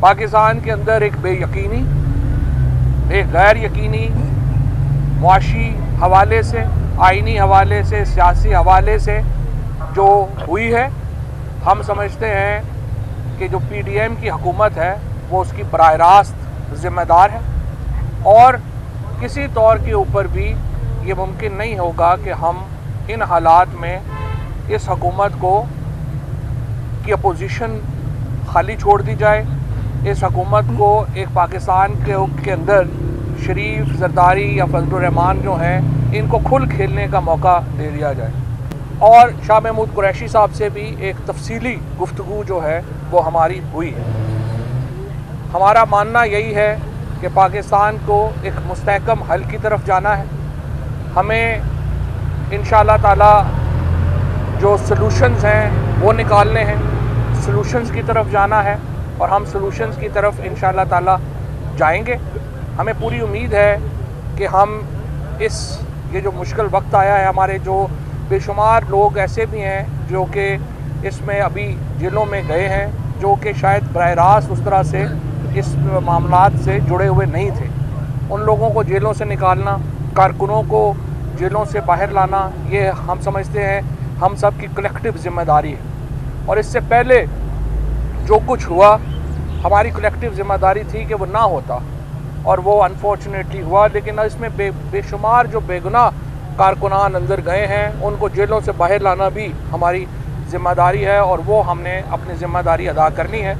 पाकिस्तान के अंदर एक बेयकीनी, एक गैर यकीनी मुआशी हवाले से, आइनी हवाले से, सियासी हवाले से जो हुई है, हम समझते हैं कि जो PDM की हुकूमत है वो उसकी बराह रास्त ज़िम्मेदार है और किसी तौर के ऊपर भी ये मुमकिन नहीं होगा कि हम इन हालात में इस हुकूमत को की अपोजिशन खाली छोड़ दी जाए, इस हुकूमत को एक पाकिस्तान के अंदर शरीफ, जरदारी या फजलुर रहमान जो हैं इनको खुल खेलने का मौका दे दिया जाए। और शाह महमूद कुरैशी साहब से भी एक तफसीली गुफ्तगू जो है वो हमारी हुई है। हमारा मानना यही है कि पाकिस्तान को एक मुस्तहकम हल की तरफ जाना है। हमें इंशाअल्लाह ताला जो सलूशंस हैं वो निकालने हैं, सलूशंस की तरफ जाना है और हम सलूशंस की तरफ इंशाअल्लाह ताला जाएंगे। हमें पूरी उम्मीद है कि हम ये जो मुश्किल वक्त आया है, हमारे जो बेशुमार लोग ऐसे भी हैं जो कि इसमें अभी जेलों में गए हैं, जो कि शायद बराह रास्त उस तरह से इस मामलात से जुड़े हुए नहीं थे, उन लोगों को जेलों से निकालना, कारकुनों को जेलों से बाहर लाना, ये हम समझते हैं हम सब की कलेक्टिव ज़िम्मेदारी है। और इससे पहले जो कुछ हुआ हमारी कलेक्टिव ज़िम्मेदारी थी कि वो ना होता और वो अनफॉर्चुनेटली हुआ। लेकिन इसमें बेशुमार जो बेगुनाह कारकुनान अंदर गए हैं उनको जेलों से बाहर लाना भी हमारी ज़िम्मेदारी है और वो हमने अपनी ज़िम्मेदारी अदा करनी है।